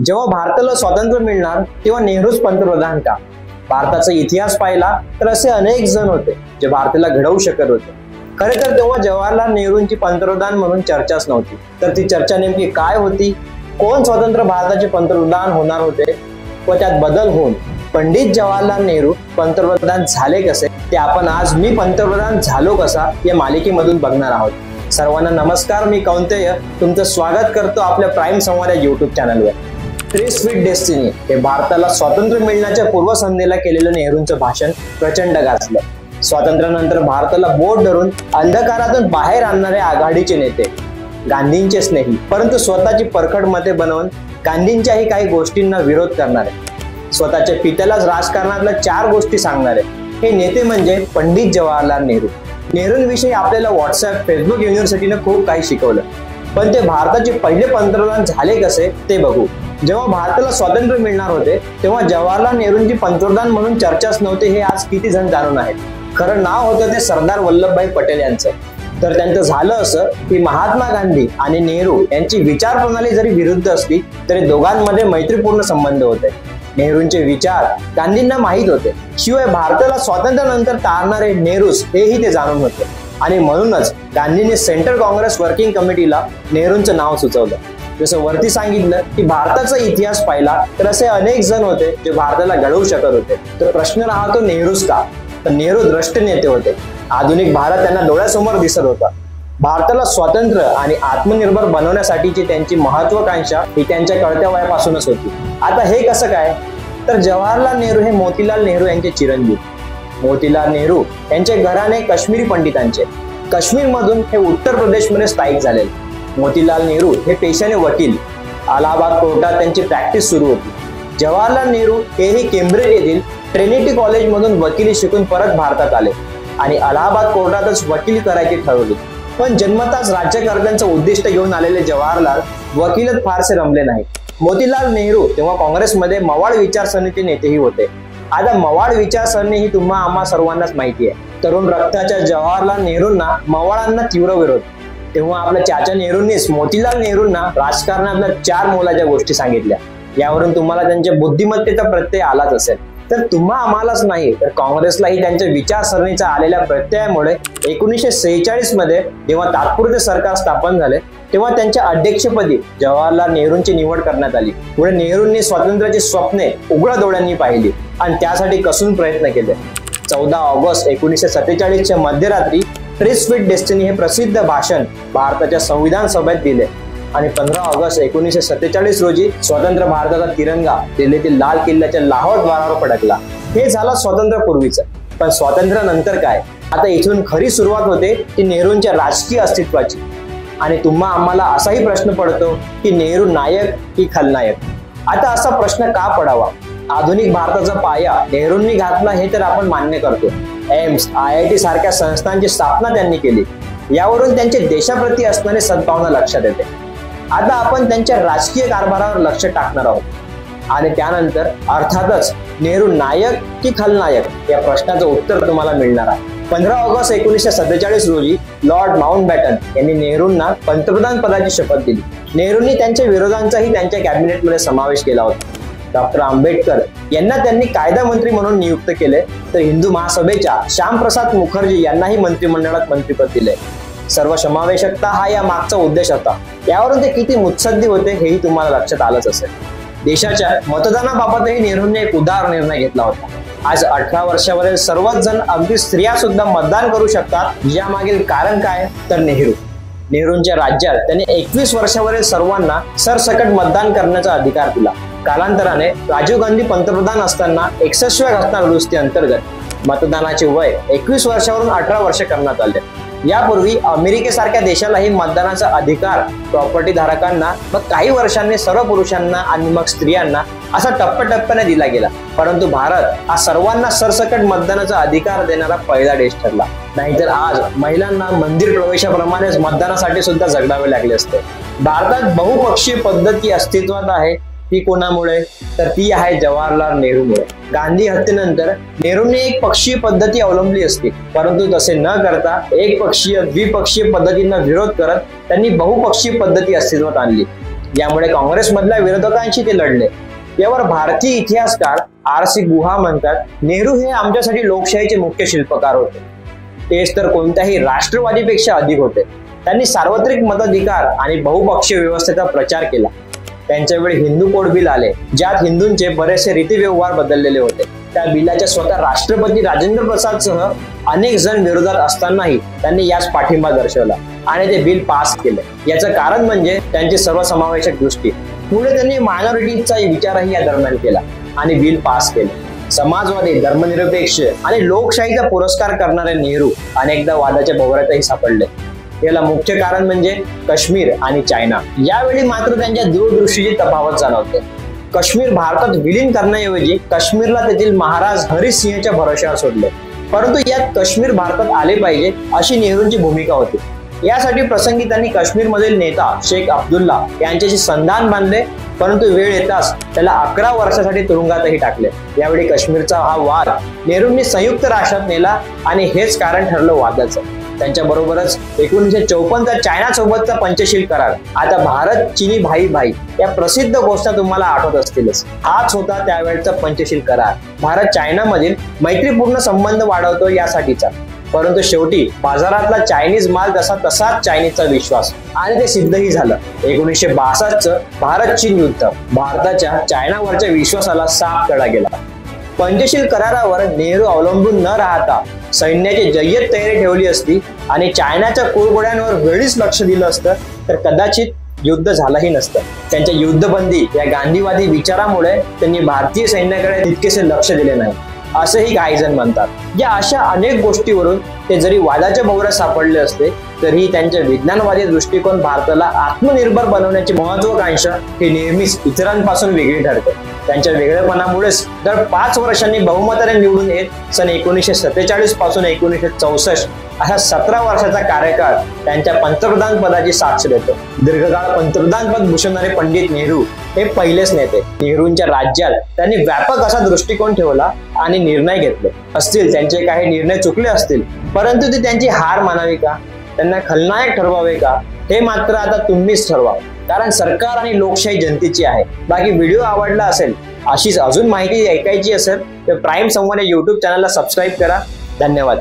जेव्हा भारताला स्वातंत्र्य मिळणार तेव्हा नेहरूच पंतप्रधान का? भारताचा इतिहास पाहिला तर असे अनेक जण होते जे भारताला घडवू शकत होते. खरे तर तेव्हा जवाहरलाल नेहरूंची पंतप्रधान म्हणून चर्चाच नव्हती. तर ती चर्चा नेमकी काय होती? कोण स्वतंत्र भारताचे पंतप्रधान होणार होते व त्यात बदल होऊन पंडित जवाहरलाल नेहरू पंतप्रधान झाले कसे, ते आपण आज मी पंतप्रधान झालो कसा या मालिकेमधून बघणार आहोत. सर्वांना नमस्कार, मी कौंतेय तुमचं स्वागत करतो आपल्या प्राईम संवाद या युट्यूब चॅनलवर. ट्रेस विथ डेस्टिनी हे भारताला स्वातंत्र्य मिळण्याच्या पूर्वसंध्येला केलेलं नेहरूंचं भाषण प्रचंड गाजलं. स्वातंत्र्यानंतर भारताला बोट धरून अंधकारातून बाहेर आणणारे आघाडीचे नेते, गांधींचे स्नेही परंतु स्वतःची परखड मते बनवून गांधींच्याही काही गोष्टींना विरोध करणारे, स्वतःच्या पित्यालाच राजकारणातल्या 4 गोष्टी सांगणारे हे नेते म्हणजे पंडित जवाहरलाल नेहरू. नेहरूंविषयी आपल्याला व्हॉट्सअप, फेसबुक, युनिव्हर्सिटीने खूप काही शिकवलं, पण ते भारताचे पहिले पंतप्रधान झाले कसे ते बघू. जेव्हा भारताला स्वातंत्र्य मिळणार होते तेव्हा जवाहरलाल नेहरूंची पंतप्रधान म्हणून चर्चाच नव्हते हे आज किती जण जाणून आहेत. खरं नाव होतं ते सरदार वल्लभभाई पटेल यांचं. तर त्यांचं झालं असं की महात्मा गांधी आणि नेहरू यांची विचार प्रणाली जरी विरुद्ध असली तरी दोघांमध्ये मैत्रीपूर्ण संबंध होते. नेहरूंचे विचार गांधींना माहीत होते, शिवाय भारताला स्वातंत्र्यानंतर तारणारे नेहरूच हेही ते जाणून होते. आणि म्हणूनच गांधींनी सेंट्रल काँग्रेस वर्किंग कमिटीला नेहरूंचं नाव सुचवलं. जसं वरती सांगितलं की भारताचा इतिहास पाहिला तर असे अनेक जण होते जे भारताला घडवू शकत होते. तर प्रश्न राहतो नेहरूच का? तर नेहरू द्रष्टे नेते होते. आधुनिक भारत त्यांना डोळ्यासमोर दिसत होता. भारताला स्वतंत्र आणि आत्मनिर्भर बनवण्यासाठीची त्यांची महत्वाकांक्षा ही त्यांच्या कळत्या वयापासूनच होती. आता हे कसं काय? तर जवाहरलाल नेहरू हे मोतीलाल नेहरू यांचे चिरंजीव. मोतीलाल नेहरू यांचे घराणे काश्मीरी पंडितांचे. काश्मीर मधून हे उत्तर प्रदेशमध्ये स्थायिक झाले. मोतीलाल नेहरू हे पेशाने वकील. अलाहाबाद कोर्टात त्यांची प्रॅक्टिस सुरू होती. जवाहरलाल नेहरू हेही केम्ब्रिज येथील ट्रिनिटी कॉलेज मधून वकिली शिकून परत भारतात आले आणि अलाहाबाद कोर्टातच वकील करायची ठरवली. पण जन्मताच राज्यकर्त्यांचं उद्दिष्ट घेऊन आलेले जवाहरलाल वकिलत फारसे रमले नाही. मोतीलाल नेहरू तेव्हा काँग्रेसमध्ये मवाळ विचारसरणीचे नेतेही होते. आता मवाळ विचारसरणी ही तुम्हा आम्हा सर्वांनाच माहिती आहे. तरुण रक्ताच्या जवाहरलाल नेहरूंना मवाळांना तीव्र विरोध. तेव्हा आपल्या चाचा नेहरूंनीच मोतीलाल नेहरूंना राजकारणातल्या 4 मोलाच्या गोष्टी सांगितल्या. यावरून तुम्हाला त्यांच्या बुद्धिमत्तेचा प्रत्यय आलाच असेल. तर तुम्हा आम्हालाच नाही तर काँग्रेसलाही त्यांच्या विचारसरणीचा आलेल्या प्रत्ययामुळे 1946 मध्ये जेव्हा तात्पुरते सरकार स्थापन झाले तेव्हा त्यांच्या अध्यक्षपदी जवाहरलाल नेहरूंची निवड करण्यात आली. पुढे नेहरूंनी स्वातंत्र्याची स्वप्ने उघड्या डोळ्यांनी पाहिली आणि त्यासाठी कसून प्रयत्न केले. 14 ऑगस्ट 1947च्या मध्यरात्री ट्रेस विथ डेस्टिनी हे प्रसिद्ध भाषण भारताच्या संविधान सभेत दिले आणि 15 ऑगस्ट 1947 रोजी स्वतंत्र भारताचा तिरंगा दिल्लीतील लाल किल्ल्याच्या लाहोर द्वारावर फडकला. हे झालं स्वातंत्र्यापूर्वीचं. पण स्वातंत्र्यानंतर काय? आता इथून खरी सुरुवात होते ती नेहरूंच्या राजकीय अस्तित्वाची. आणि तुम्हा आम्हाला असाही प्रश्न पडतो की नेहरू नायक की खलनायक? आता असा प्रश्न का पडावा? आधुनिक भारताचा पाया नेहरूंनी घातला हे तर आपण मान्य करतो. एम्स, IIT सारख्या संस्थांची स्थापना त्यांनी केली. यावरून त्यांचे देशाप्रती असणारे सद्भावना लक्षात येते. आता आपण त्यांच्या राजकीय कारभारावर लक्ष टाकणार आहोत आणि त्यानंतर अर्थातच नेहरू नायक की खलनायक या प्रश्नाचं उत्तर तुम्हाला मिळणार आहे. 15 ऑगस्ट 1947 रोजी लॉर्ड माउंटबॅटन यांनी नेहरूंना पंतप्रधान पदाची शपथ दिली. नेहरूंनी त्यांच्या विरोधांचाही त्यांच्या कॅबिनेटमध्ये समावेश केला होता. डॉक्टर आंबेडकर यांना त्यांनी कायदा मंत्री म्हणून नियुक्त केले तर हिंदू महासभेच्या श्यामप्रसाद मुखर्जी यांनाही मंत्रिमंडळात मंत्रिपद दिले. सर्वसमावेशकता हा या मागचा उद्देश होता. यावरून ते किती मुत्सद्दी होते हेही तुम्हाला लक्षात आलंच असेल. देशाच्या मतदानाबाबतही नेहरूंनी एक उदार निर्णय घेतला होता. आज 18 वर्षावरील सर्वच जण, अगदी स्त्रिया सुद्धा मतदान करू शकतात. यामागील कारण काय? तर नेहरूंच्या राज्यात त्यांनी 21 वर्षावरील सर्वांना सरसकट मतदान करण्याचा अधिकार दिला. कालांतराने राजीव गांधी पंतप्रधान असताना 61व्या घटना दुरुस्ती अंतर्गत मतदानाचे वय 21 वर्षावरून 18 वर्ष करण्यात आले. यापूर्वी अमेरिकेसारख्या देशालाही मतदानाचा अधिकार प्रॉपर्टी धारकांना, मग काही वर्षांनी सर्व पुरुषांना आणि मग स्त्रियांना असा टप्प्याटप्प्याने दिला गेला. परंतु भारत हा सर्वांना सरसकट मतदानाचा अधिकार देणारा पहिला देश ठरला. नाहीतर आज महिलांना मंदिर प्रवेशाप्रमाणेच मतदानासाठी सुद्धा झगडावे लागले असते. भारतात बहुपक्षीय पद्धती अस्तित्वात आहे. ती कोणामुळे? तर ती आहे जवाहरलाल नेहरूमुळे. गांधी हत्येनंतर नेहरूंनी एक पक्षीय पद्धती अवलंबली असती, परंतु तसे न करता एकपक्षीय, द्विपक्षीय पद्धतींना विरोध करत त्यांनी बहुपक्षीय पद्धती अस्तित्वात आणली. यामुळे काँग्रेसमधल्या विरोधकांशी ते लढले। यावर भारतीय इतिहासकार RC गुहा म्हणतात, नेहरू हे आमच्यासाठी लोकशाहीचे मुख्य शिल्पकार होते। तेच तर कोणत्याही राष्ट्रवादीपेक्षा अधिक होते। त्यांनी सार्वत्रिक मताधिकार आणि बहुपक्षीय व्यवस्थेचा प्रचार केला। त्यांच्या वेळी हिंदू कोड बिल आले, ज्यात हिंदूंचे बरेचसे रीतिव्यवहार बदललेले होते। त्या बिलाच्या स्वतः राष्ट्रपती राजेंद्र प्रसाद सह अनेक जण विरोधात असतानाही त्यांनी यास पाठिंबा दर्शवला आणि ते बिल पास केले। याचं कारण म्हणजे त्यांची सर्वसमावेशक दृष्टी। पुढे त्यांनी मायनॉरिटीजचा विचारही या दरम्यान केला आणि बिल पास केले। समाजवादी, धर्मनिरपेक्ष आणि लोकशाहीचा पुरस्कार करणारे नेहरू अनेकदा वादाच्या भोवऱ्यातही सापडले। याला मुख्य कारण म्हणजे काश्मीर आणि चायना। यावेळी मात्र त्यांच्या दूरदृष्टीची तफावत जाणवते। काश्मीर भारतात विलीन करण्याऐवजी काश्मीरला तेथील महाराज हरी सिंहच्या भरोश्यावर सोडले, परंतु यात काश्मीर भारतात आले पाहिजे अशी नेहरूंची भूमिका होती। यासाठी प्रसंगी त्यांनी काश्मीरमधील नेता शेख अब्दुल्ला यांच्याशी संधान बांधले, परंतु वेळ येताच त्याला 11 वर्षासाठी तुरुंगातही टाकले। यावेळी काश्मीरचा हा वाद नेहरूंनी संयुक्त राष्ट्रात नेला आणि हेच कारण ठरलं वादाचं। त्यांच्या बरोबरच 1954चा चायना सोबतचा पंचशील करार, आता भारत चीनी भाई भाई या प्रसिद्ध घोषणा तुम्हाला आठवत असतीलच। हाच होता त्यावेळचा पंचशील करार। भारत चायना मधील मैत्रीपूर्ण संबंध वाढवतो यासाठीचा, परंतु शेवटी बाजारातला चायनीज माल तसाच चायनीजचा विश्वास, आणि ते सिद्धही झालं। 1962चं भारत चीन युद्ध भारताच्या चायनावरच्या विश्वासाला साफ तडा गेला। पंचशील करारावर नेहरू अवलंबून न राहता सैन्याची जय्यत तयारी ठेवली असती आणि चायनाच्या कुरघोड्यांवर वेळीच लक्ष दिलं असतं तर कदाचित युद्ध झालंही नसतं। त्यांच्या युद्धबंदी या गांधीवादी विचारामुळे त्यांनी भारतीय सैन्याकडे तितकेसे लक्ष दिले नाही, असेही काही जण म्हणतात। या अशा अनेक गोष्टीवरून ते जरी वादाच्या भोवऱ्यात सापडले असते तरीही त्यांच्या विज्ञानवादी दृष्टिकोन भारताला आत्मनिर्भर बनवण्याची महत्वाकांक्षा ही नेहमीच इतरांपासून वेगळी ठरते। त्यांच्या वेगळेपणामुळेच दर 5 वर्षांनी बहुमताने निवडून येत सन 1947 पासून 1964 अशा 17 वर्षाचा कार्यकाळ त्यांच्या पंतप्रधान पदाची साक्ष देतो। दीर्घकाळ पंतप्रधानपद भूषवणारे पंडित नेहरू हे पहिलेच नेते। नेहरूंच्या राज्यात त्यांनी व्यापक असा दृष्टिकोन ठेवला आणि निर्णय घेतले असतील। त्यांचे काही निर्णय चुकले असतील, परंतु ते त्यांची हार मानावी का, त्यांना खलनायक ठरवावे का, हे मात्र आता तुम्हीच ठरवा, कारण सरकार आणि लोकशाही जनतेची आहे। बाकी व्हिडिओ आवडला असेल, अशीच अजून माहिती ऐकायची असेल तर प्राईम संवाद या YouTube चॅनलला सबस्क्राईब करा। धन्यवाद।